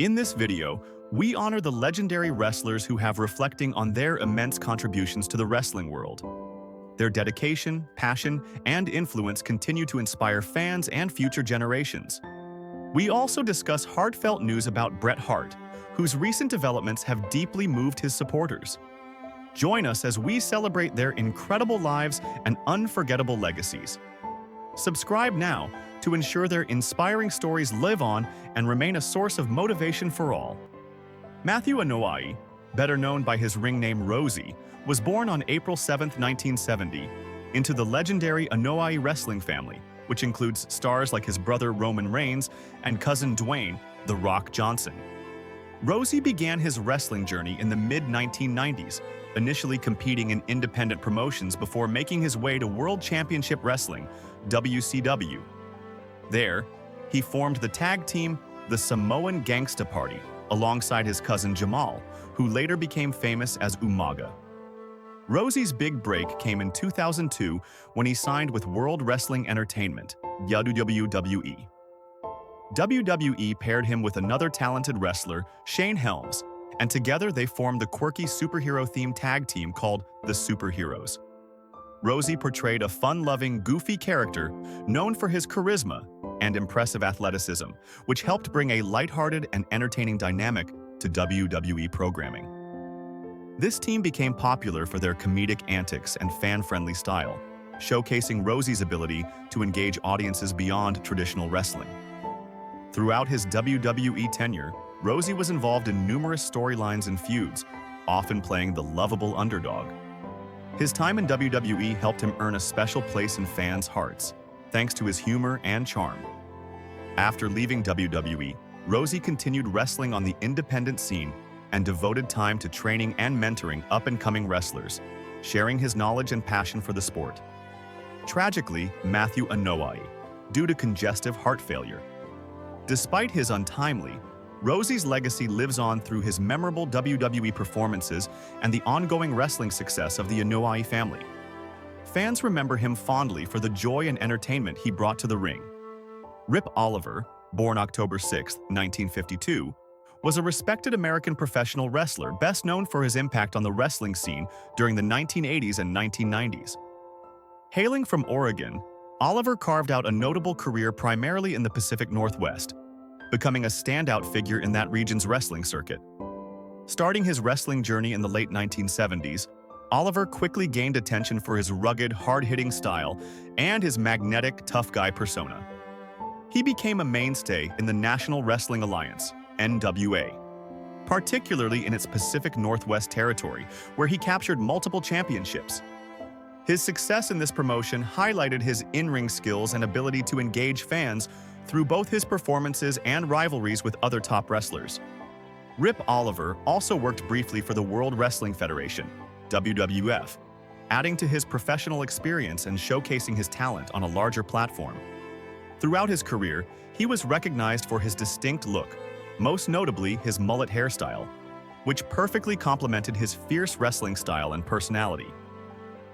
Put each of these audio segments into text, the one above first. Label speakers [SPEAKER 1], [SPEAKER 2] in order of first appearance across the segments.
[SPEAKER 1] In this video, we honor the legendary wrestlers who have reflecting on their immense contributions to the wrestling world. Their dedication, passion, and influence continue to inspire fans and future generations. We also discuss heartfelt news about Bret Hart, whose recent developments have deeply moved his supporters. Join us as we celebrate their incredible lives and unforgettable legacies. Subscribe now to ensure their inspiring stories live on and remain a source of motivation for all. Matthew Anoa'i, better known by his ring name Rosie, was born on April 7, 1970, into the legendary Anoa'i wrestling family, which includes stars like his brother Roman Reigns and cousin Dwayne "The Rock" Johnson. Rosie began his wrestling journey in the mid-1990s, initially competing in independent promotions before making his way to World Championship Wrestling, WCW. There, he formed the tag team, the Samoan Gangsta Party, alongside his cousin Jamal, who later became famous as Umaga. Rosie's big break came in 2002 when he signed with World Wrestling Entertainment, WWE. WWE paired him with another talented wrestler, Shane Helms, and together they formed the quirky superhero-themed tag team called the Superheroes. Rosie portrayed a fun-loving, goofy character known for his charisma and impressive athleticism, which helped bring a lighthearted and entertaining dynamic to WWE programming. This team became popular for their comedic antics and fan-friendly style, showcasing Rosie's ability to engage audiences beyond traditional wrestling. Throughout his WWE tenure, Rosie was involved in numerous storylines and feuds, often playing the lovable underdog. His time in WWE helped him earn a special place in fans' hearts, thanks to his humor and charm. After leaving WWE, Rosie continued wrestling on the independent scene and devoted time to training and mentoring up-and-coming wrestlers, sharing his knowledge and passion for the sport. Tragically, Matthew Anoa'i, due to congestive heart failure. Despite his untimely, Rosie's legacy lives on through his memorable WWE performances and the ongoing wrestling success of the Anoa'i family. Fans remember him fondly for the joy and entertainment he brought to the ring. Rip Oliver, born October 6, 1952, was a respected American professional wrestler best known for his impact on the wrestling scene during the 1980s and 1990s. Hailing from Oregon, Oliver carved out a notable career primarily in the Pacific Northwest, becoming a standout figure in that region's wrestling circuit. Starting his wrestling journey in the late 1970s, Oliver quickly gained attention for his rugged, hard-hitting style and his magnetic, tough guy persona. He became a mainstay in the National Wrestling Alliance, NWA, particularly in its Pacific Northwest territory, where he captured multiple championships. His success in this promotion highlighted his in-ring skills and ability to engage fans through both his performances and rivalries with other top wrestlers. Rip Oliver also worked briefly for the World Wrestling Federation, WWF, adding to his professional experience and showcasing his talent on a larger platform. Throughout his career, he was recognized for his distinct look, most notably his mullet hairstyle, which perfectly complemented his fierce wrestling style and personality.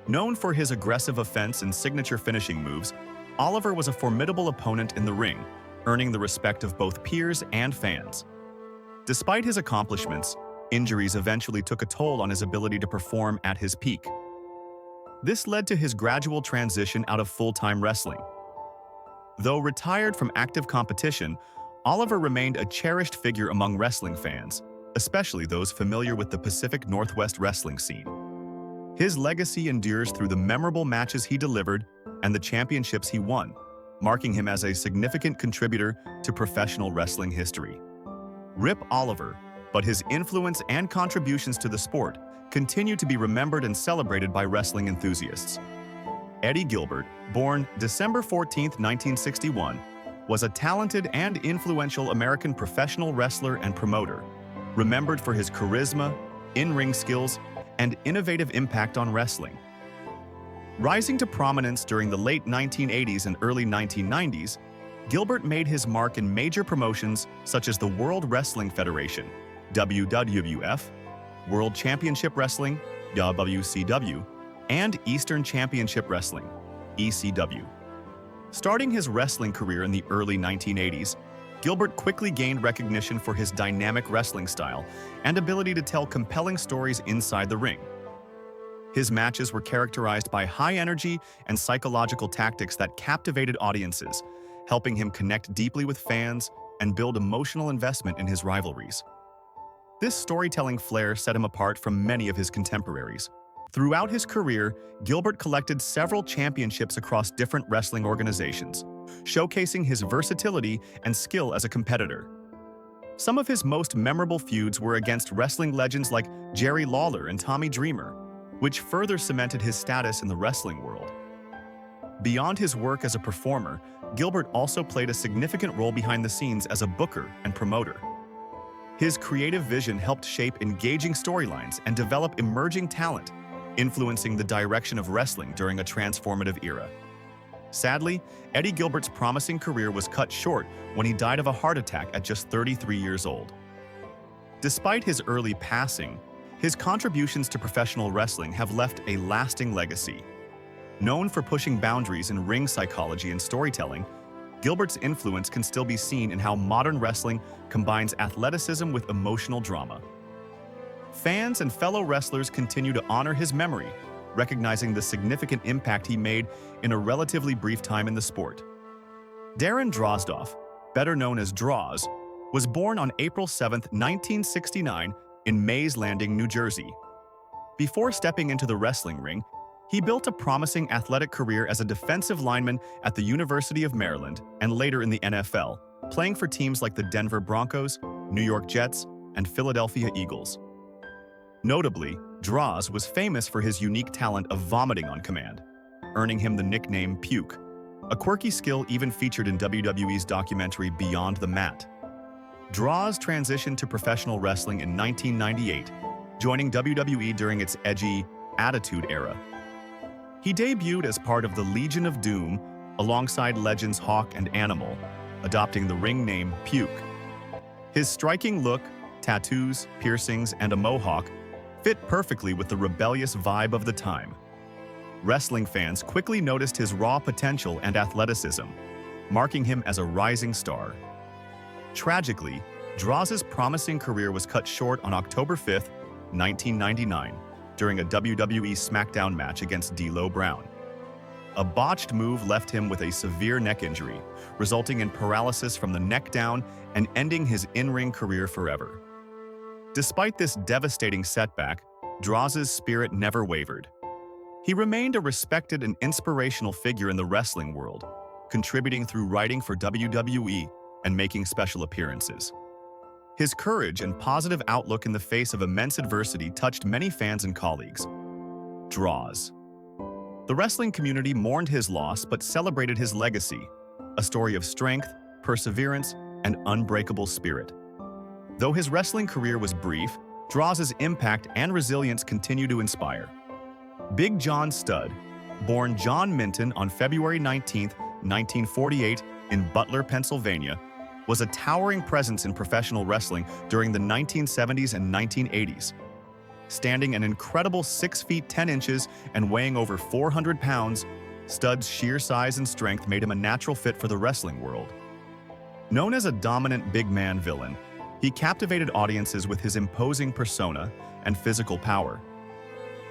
[SPEAKER 1] Known for his aggressive offense and signature finishing moves, Oliver was a formidable opponent in the ring, earning the respect of both peers and fans. Despite his accomplishments, injuries eventually took a toll on his ability to perform at his peak. This led to his gradual transition out of full-time wrestling. Though retired from active competition, Oliver remained a cherished figure among wrestling fans, especially those familiar with the Pacific Northwest wrestling scene. His legacy endures through the memorable matches he delivered and the championships he won, marking him as a significant contributor to professional wrestling history. Rip Oliver, but his influence and contributions to the sport continue to be remembered and celebrated by wrestling enthusiasts. Eddie Gilbert, born December 14, 1961, was a talented and influential American professional wrestler and promoter, remembered for his charisma, in-ring skills, and innovative impact on wrestling. Rising to prominence during the late 1980s and early 1990s, Gilbert made his mark in major promotions such as the World Wrestling Federation, WWF, World Championship Wrestling, WCW, and Eastern Championship Wrestling, ECW. Starting his wrestling career in the early 1980s, Gilbert quickly gained recognition for his dynamic wrestling style and ability to tell compelling stories inside the ring. His matches were characterized by high energy and psychological tactics that captivated audiences, helping him connect deeply with fans and build emotional investment in his rivalries. This storytelling flair set him apart from many of his contemporaries. Throughout his career, Gilbert collected several championships across different wrestling organizations, showcasing his versatility and skill as a competitor. Some of his most memorable feuds were against wrestling legends like Jerry Lawler and Tommy Dreamer, which further cemented his status in the wrestling world. Beyond his work as a performer, Gilbert also played a significant role behind the scenes as a booker and promoter. His creative vision helped shape engaging storylines and develop emerging talent, influencing the direction of wrestling during a transformative era. Sadly, Eddie Gilbert's promising career was cut short when he died of a heart attack at just 33 years old. Despite his early passing, his contributions to professional wrestling have left a lasting legacy. Known for pushing boundaries in ring psychology and storytelling, Gilbert's influence can still be seen in how modern wrestling combines athleticism with emotional drama. Fans and fellow wrestlers continue to honor his memory, recognizing the significant impact he made in a relatively brief time in the sport. Darren Drozdov, better known as Droz, was born on April 7, 1969, in Mays Landing, New Jersey. Before stepping into the wrestling ring, he built a promising athletic career as a defensive lineman at the University of Maryland and later in the NFL, playing for teams like the Denver Broncos, New York Jets, and Philadelphia Eagles. Notably, Droz was famous for his unique talent of vomiting on command, earning him the nickname Puke, a quirky skill even featured in WWE's documentary Beyond the Mat. Droz transitioned to professional wrestling in 1998, joining WWE during its edgy Attitude Era. He debuted as part of the Legion of Doom alongside legends Hawk and Animal, adopting the ring name Puke. His striking look, tattoos, piercings, and a mohawk fit perfectly with the rebellious vibe of the time. Wrestling fans quickly noticed his raw potential and athleticism, marking him as a rising star. Tragically, Droz's promising career was cut short on October 5, 1999, during a WWE SmackDown match against D'Lo Brown. A botched move left him with a severe neck injury, resulting in paralysis from the neck down and ending his in-ring career forever. Despite this devastating setback, Droz's spirit never wavered. He remained a respected and inspirational figure in the wrestling world, contributing through writing for WWE and making special appearances. His courage and positive outlook in the face of immense adversity touched many fans and colleagues. Droz. The wrestling community mourned his loss but celebrated his legacy, a story of strength, perseverance, and unbreakable spirit. Though his wrestling career was brief, Droz's impact and resilience continue to inspire. Big John Studd, born John Minton on February 19, 1948, in Butler, Pennsylvania, was a towering presence in professional wrestling during the 1970s and 1980s. Standing an incredible 6 feet 10 inches and weighing over 400 pounds, Studd's sheer size and strength made him a natural fit for the wrestling world. Known as a dominant big man villain, he captivated audiences with his imposing persona and physical power.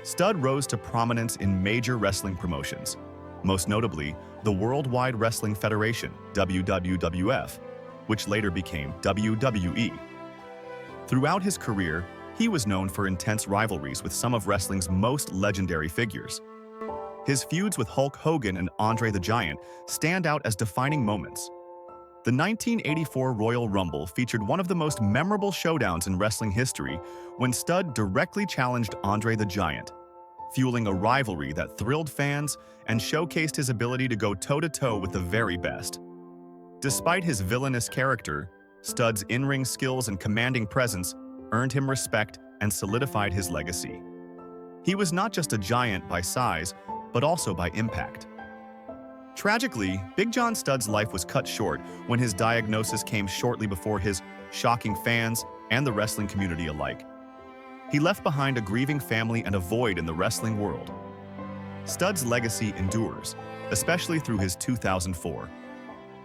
[SPEAKER 1] Studd rose to prominence in major wrestling promotions, most notably the Worldwide Wrestling Federation, WWF, which later became WWE. Throughout his career, he was known for intense rivalries with some of wrestling's most legendary figures. His feuds with Hulk Hogan and Andre the Giant stand out as defining moments. The 1984 Royal Rumble featured one of the most memorable showdowns in wrestling history when Studd directly challenged Andre the Giant, fueling a rivalry that thrilled fans and showcased his ability to go toe-to-toe with the very best. Despite his villainous character, Studd's in-ring skills and commanding presence earned him respect and solidified his legacy. He was not just a giant by size, but also by impact. Tragically, Big John Studd's life was cut short when his diagnosis came shortly before his shocking fans and the wrestling community alike. He left behind a grieving family and a void in the wrestling world. Studd's legacy endures, especially through his 2004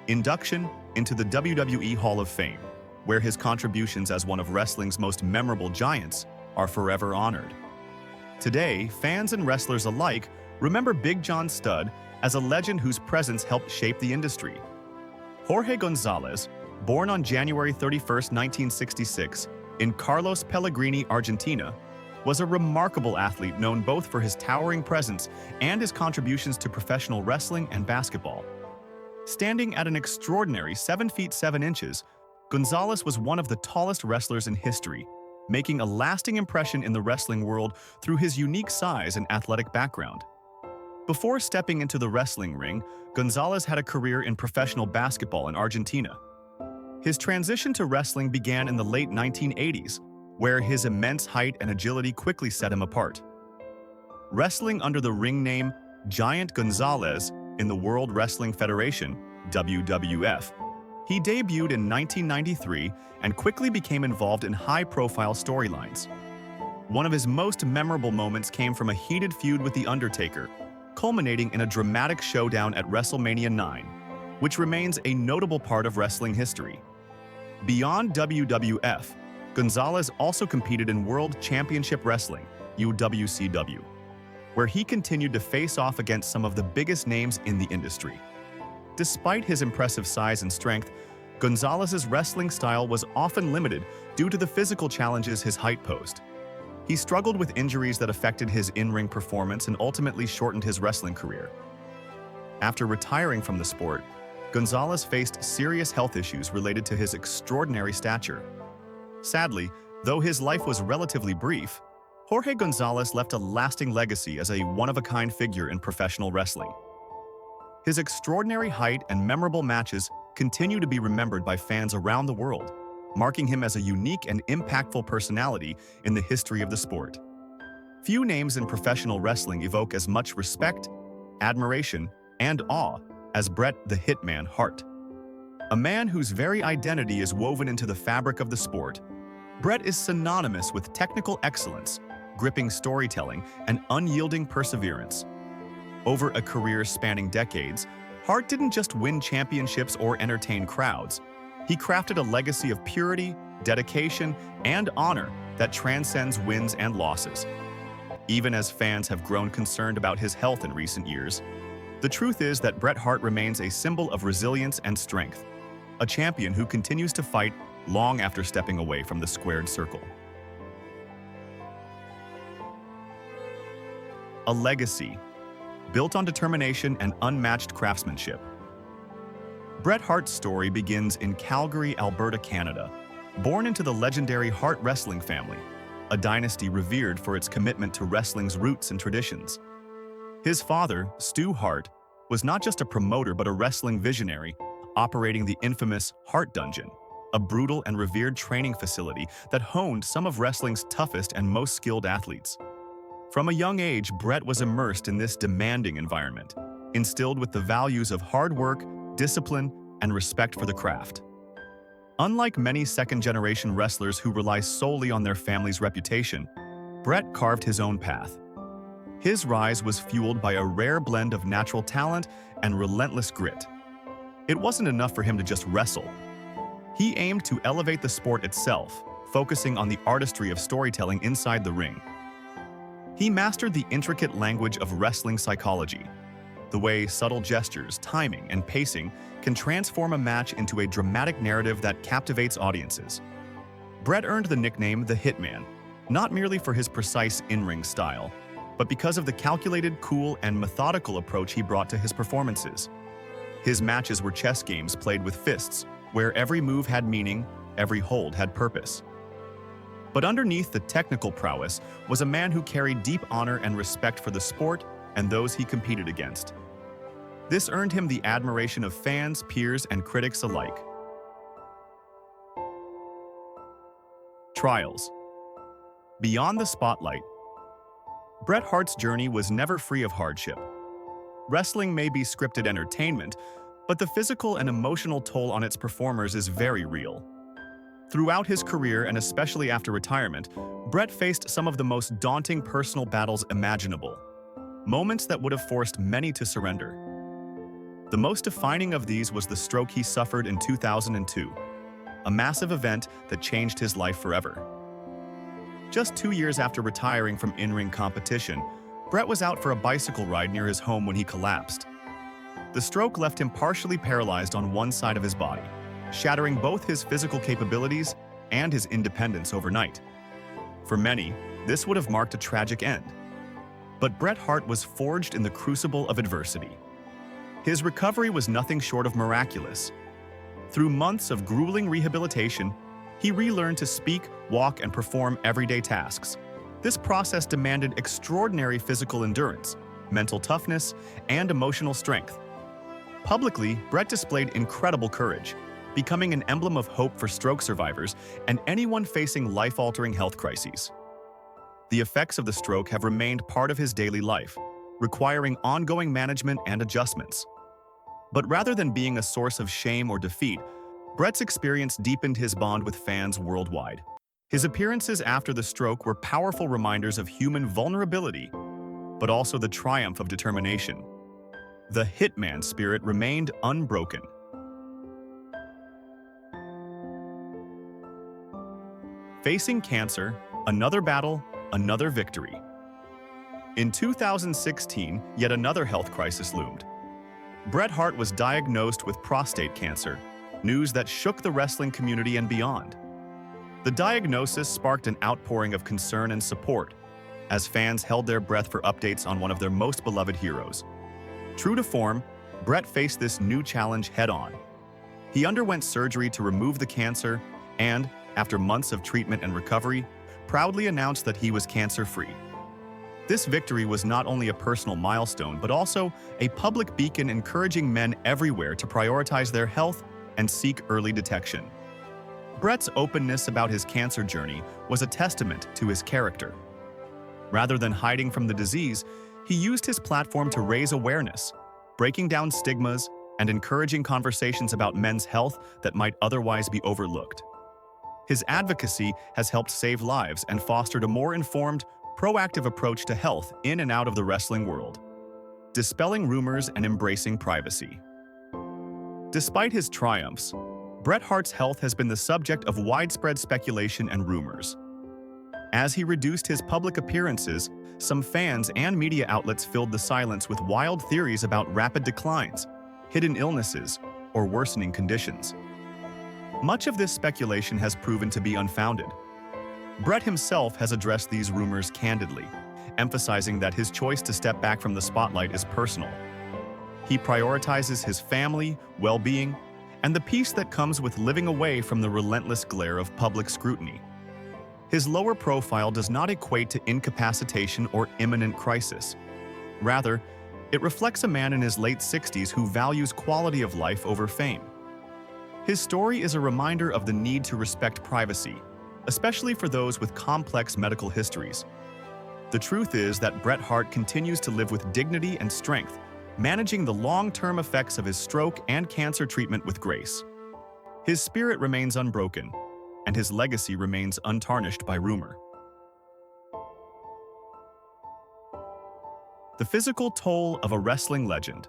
[SPEAKER 1] induction into the WWE Hall of Fame, where his contributions as one of wrestling's most memorable giants are forever honored. Today, fans and wrestlers alike remember Big John Studd as a legend whose presence helped shape the industry. Jorge Gonzalez, born on January 31, 1966, in Carlos Pellegrini, Argentina, was a remarkable athlete known both for his towering presence and his contributions to professional wrestling and basketball. Standing at an extraordinary 7 feet 7 inches, Gonzalez was one of the tallest wrestlers in history, making a lasting impression in the wrestling world through his unique size and athletic background. Before stepping into the wrestling ring, Gonzalez had a career in professional basketball in Argentina. His transition to wrestling began in the late 1980s, where his immense height and agility quickly set him apart. Wrestling under the ring name Giant Gonzalez in the World Wrestling Federation, WWF, he debuted in 1993 and quickly became involved in high-profile storylines. One of his most memorable moments came from a heated feud with The Undertaker, culminating in a dramatic showdown at WrestleMania 9, which remains a notable part of wrestling history. Beyond WWF, Gonzalez also competed in World Championship Wrestling, UWCW, where he continued to face off against some of the biggest names in the industry. Despite his impressive size and strength, Gonzalez's wrestling style was often limited due to the physical challenges his height posed. He struggled with injuries that affected his in-ring performance and ultimately shortened his wrestling career. After retiring from the sport, Gonzalez faced serious health issues related to his extraordinary stature. Sadly, though his life was relatively brief, Jorge Gonzalez left a lasting legacy as a one-of-a-kind figure in professional wrestling. His extraordinary height and memorable matches continue to be remembered by fans around the world, marking him as a unique and impactful personality in the history of the sport. Few names in professional wrestling evoke as much respect, admiration, and awe as Bret the Hitman Hart. A man whose very identity is woven into the fabric of the sport, Bret is synonymous with technical excellence, gripping storytelling, and unyielding perseverance. Over a career spanning decades, Hart didn't just win championships or entertain crowds. He crafted a legacy of purity, dedication, and honor that transcends wins and losses. Even as fans have grown concerned about his health in recent years, the truth is that Bret Hart remains a symbol of resilience and strength, a champion who continues to fight long after stepping away from the squared circle. A legacy built on determination and unmatched craftsmanship. Bret Hart's story begins in Calgary, Alberta, Canada. Born into the legendary Hart wrestling family, a dynasty revered for its commitment to wrestling's roots and traditions. His father, Stu Hart, was not just a promoter but a wrestling visionary, operating the infamous Hart Dungeon, a brutal and revered training facility that honed some of wrestling's toughest and most skilled athletes. From a young age, Bret was immersed in this demanding environment, instilled with the values of hard work, discipline, and respect for the craft. Unlike many second-generation wrestlers who rely solely on their family's reputation, Bret carved his own path. His rise was fueled by a rare blend of natural talent and relentless grit. It wasn't enough for him to just wrestle. He aimed to elevate the sport itself, focusing on the artistry of storytelling inside the ring. He mastered the intricate language of wrestling psychology, the way subtle gestures, timing, and pacing can transform a match into a dramatic narrative that captivates audiences. Bret earned the nickname the Hitman, not merely for his precise in-ring style, but because of the calculated, cool, and methodical approach he brought to his performances. His matches were chess games played with fists, where every move had meaning, every hold had purpose. But underneath the technical prowess was a man who carried deep honor and respect for the sport and those he competed against. This earned him the admiration of fans, peers, and critics alike. Trials. Beyond the spotlight, Bret Hart's journey was never free of hardship. Wrestling may be scripted entertainment, but the physical and emotional toll on its performers is very real. Throughout his career, and especially after retirement, Bret faced some of the most daunting personal battles imaginable, moments that would have forced many to surrender. The most defining of these was the stroke he suffered in 2002, a massive event that changed his life forever. Just 2 years after retiring from in-ring competition, Bret was out for a bicycle ride near his home when he collapsed. The stroke left him partially paralyzed on one side of his body, shattering both his physical capabilities and his independence overnight. For many, this would have marked a tragic end. But Bret Hart was forged in the crucible of adversity. His recovery was nothing short of miraculous. Through months of grueling rehabilitation, he relearned to speak, walk, and perform everyday tasks. This process demanded extraordinary physical endurance, mental toughness, and emotional strength. Publicly, Bret displayed incredible courage, becoming an emblem of hope for stroke survivors and anyone facing life-altering health crises. The effects of the stroke have remained part of his daily life, requiring ongoing management and adjustments. But rather than being a source of shame or defeat, Bret's experience deepened his bond with fans worldwide. His appearances after the stroke were powerful reminders of human vulnerability, but also the triumph of determination. The hitman spirit remained unbroken. Facing cancer, another battle, another victory. In 2016, yet another health crisis loomed. Bret Hart was diagnosed with prostate cancer, news that shook the wrestling community and beyond. The diagnosis sparked an outpouring of concern and support, as fans held their breath for updates on one of their most beloved heroes. True to form, Bret faced this new challenge head-on. He underwent surgery to remove the cancer and, after months of treatment and recovery, proudly announced that he was cancer-free. This victory was not only a personal milestone, but also a public beacon encouraging men everywhere to prioritize their health and seek early detection. Bret's openness about his cancer journey was a testament to his character. Rather than hiding from the disease, he used his platform to raise awareness, breaking down stigmas and encouraging conversations about men's health that might otherwise be overlooked. His advocacy has helped save lives and fostered a more informed, proactive approach to health in and out of the wrestling world, dispelling rumors and embracing privacy. Despite his triumphs, Bret Hart's health has been the subject of widespread speculation and rumors. As he reduced his public appearances, some fans and media outlets filled the silence with wild theories about rapid declines, hidden illnesses, or worsening conditions. Much of this speculation has proven to be unfounded. Bret himself has addressed these rumors candidly, emphasizing that his choice to step back from the spotlight is personal. He prioritizes his family, well-being, and the peace that comes with living away from the relentless glare of public scrutiny. His lower profile does not equate to incapacitation or imminent crisis. Rather, it reflects a man in his late 60s who values quality of life over fame. His story is a reminder of the need to respect privacy, especially for those with complex medical histories. The truth is that Bret Hart continues to live with dignity and strength, managing the long-term effects of his stroke and cancer treatment with grace. His spirit remains unbroken, and his legacy remains untarnished by rumor. The physical toll of a wrestling legend.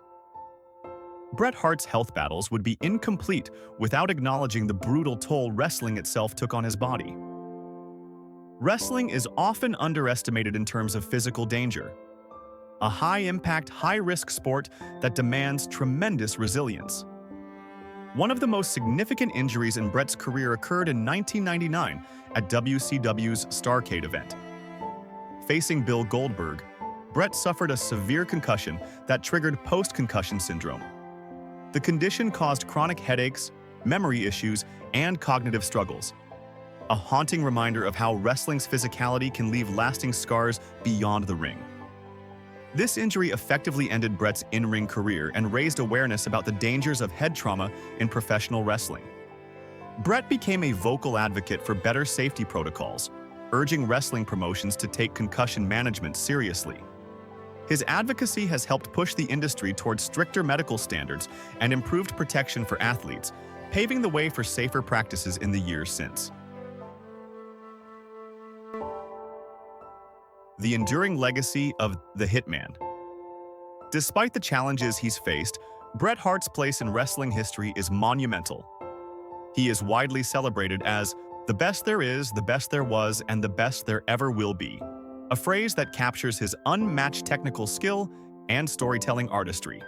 [SPEAKER 1] Bret Hart's health battles would be incomplete without acknowledging the brutal toll wrestling itself took on his body. Wrestling is often underestimated in terms of physical danger, a high-impact, high-risk sport that demands tremendous resilience. One of the most significant injuries in Bret's career occurred in 1999 at WCW's Starrcade event. Facing Bill Goldberg, Bret suffered a severe concussion that triggered post-concussion syndrome. The condition caused chronic headaches, memory issues, and cognitive struggles, a haunting reminder of how wrestling's physicality can leave lasting scars beyond the ring. This injury effectively ended Bret's in-ring career and raised awareness about the dangers of head trauma in professional wrestling. Bret became a vocal advocate for better safety protocols, urging wrestling promotions to take concussion management seriously. His advocacy has helped push the industry towards stricter medical standards and improved protection for athletes, paving the way for safer practices in the years since. The enduring legacy of the Hitman. Despite the challenges he's faced, Bret Hart's place in wrestling history is monumental. He is widely celebrated as the best there is, the best there was, and the best there ever will be, a phrase that captures his unmatched technical skill and storytelling artistry.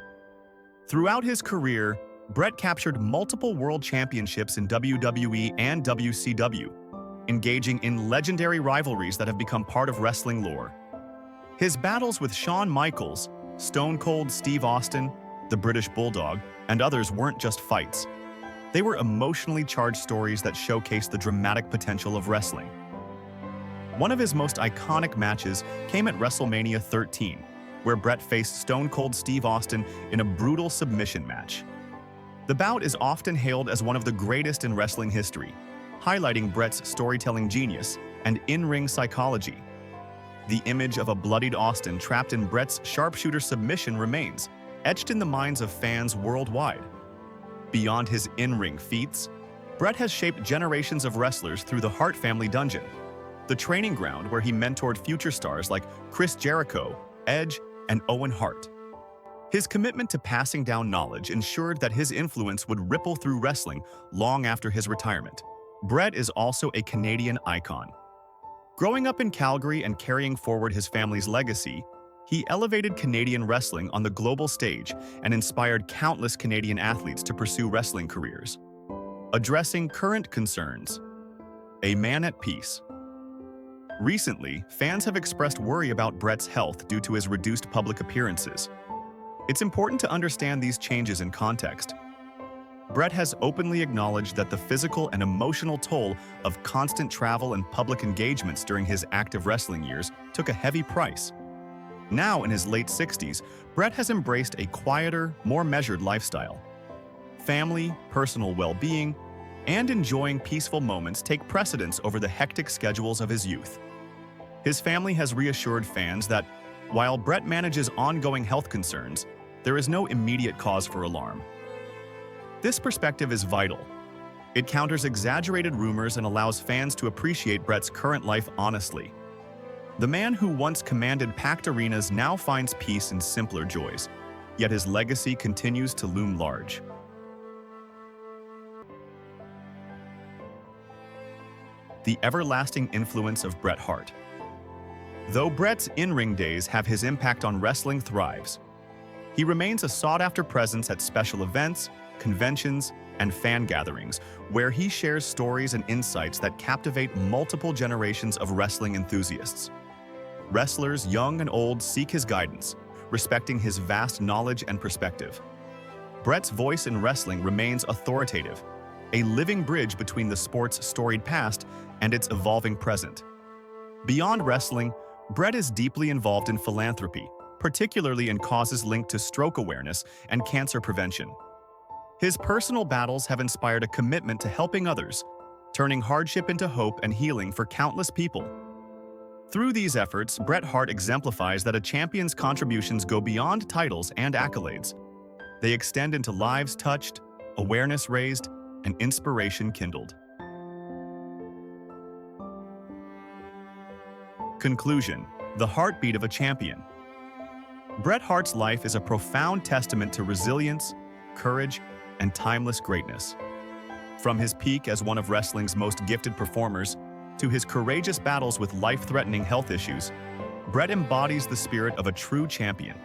[SPEAKER 1] Throughout his career, Bret captured multiple world championships in WWE and WCW, engaging in legendary rivalries that have become part of wrestling lore. His battles with Shawn Michaels, Stone Cold Steve Austin, the British Bulldog, and others weren't just fights. They were emotionally charged stories that showcased the dramatic potential of wrestling. One of his most iconic matches came at WrestleMania 13, where Bret faced Stone Cold Steve Austin in a brutal submission match. The bout is often hailed as one of the greatest in wrestling history, highlighting Bret's storytelling genius and in-ring psychology. The image of a bloodied Austin trapped in Bret's sharpshooter submission remains, etched in the minds of fans worldwide. Beyond his in-ring feats, Bret has shaped generations of wrestlers through the Hart family dungeon, the training ground where he mentored future stars like Chris Jericho, Edge, and Owen Hart. His commitment to passing down knowledge ensured that his influence would ripple through wrestling long after his retirement. Bret is also a Canadian icon. Growing up in Calgary and carrying forward his family's legacy, he elevated Canadian wrestling on the global stage and inspired countless Canadian athletes to pursue wrestling careers. Addressing current concerns. A man at peace. Recently, fans have expressed worry about Bret's health due to his reduced public appearances. It's important to understand these changes in context. Bret has openly acknowledged that the physical and emotional toll of constant travel and public engagements during his active wrestling years took a heavy price. Now, in his late 60s, Bret has embraced a quieter, more measured lifestyle. Family, personal well-being, and enjoying peaceful moments take precedence over the hectic schedules of his youth. His family has reassured fans that, while Bret manages ongoing health concerns, there is no immediate cause for alarm. This perspective is vital. It counters exaggerated rumors and allows fans to appreciate Bret's current life honestly. The man who once commanded packed arenas now finds peace in simpler joys, yet his legacy continues to loom large. The everlasting influence of Bret Hart. Though Bret's in-ring days have his impact on wrestling thrives, he remains a sought-after presence at special events, conventions, and fan gatherings, where he shares stories and insights that captivate multiple generations of wrestling enthusiasts. Wrestlers, young and old, seek his guidance, respecting his vast knowledge and perspective. Bret's voice in wrestling remains authoritative, a living bridge between the sport's storied past and its evolving present. Beyond wrestling, Bret is deeply involved in philanthropy, particularly in causes linked to stroke awareness and cancer prevention. His personal battles have inspired a commitment to helping others, turning hardship into hope and healing for countless people. Through these efforts, Bret Hart exemplifies that a champion's contributions go beyond titles and accolades. They extend into lives touched, awareness raised, and inspiration kindled. Conclusion: the heartbeat of a champion. Bret Hart's life is a profound testament to resilience, courage, and timeless greatness. From his peak as one of wrestling's most gifted performers to his courageous battles with life-threatening health issues, Bret embodies the spirit of a true champion.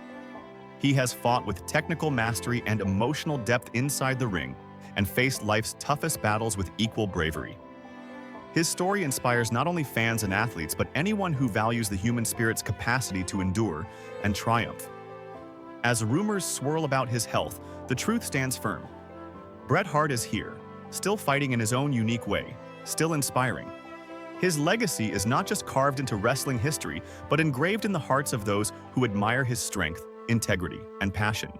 [SPEAKER 1] He has fought with technical mastery and emotional depth inside the ring and faced life's toughest battles with equal bravery. His story inspires not only fans and athletes, but anyone who values the human spirit's capacity to endure and triumph. As rumors swirl about his health, the truth stands firm. Bret Hart is here, still fighting in his own unique way, still inspiring. His legacy is not just carved into wrestling history, but engraved in the hearts of those who admire his strength, integrity, and passion.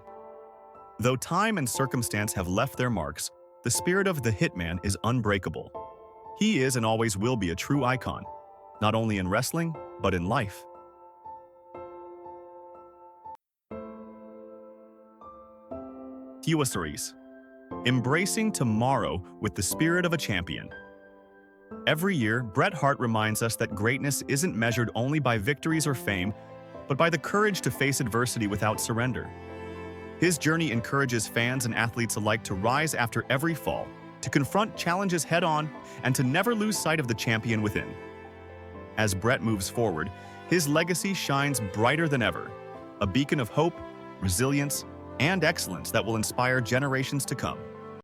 [SPEAKER 1] Though time and circumstance have left their marks, the spirit of the Hitman is unbreakable. He is and always will be a true icon, not only in wrestling, but in life. Series. Embracing tomorrow with the spirit of a champion. Every year, Bret Hart reminds us that greatness isn't measured only by victories or fame, but by the courage to face adversity without surrender. His journey encourages fans and athletes alike to rise after every fall, to confront challenges head-on, and to never lose sight of the champion within. As Brett moves forward, his legacy shines brighter than ever, a beacon of hope, resilience, and excellence that will inspire generations to come.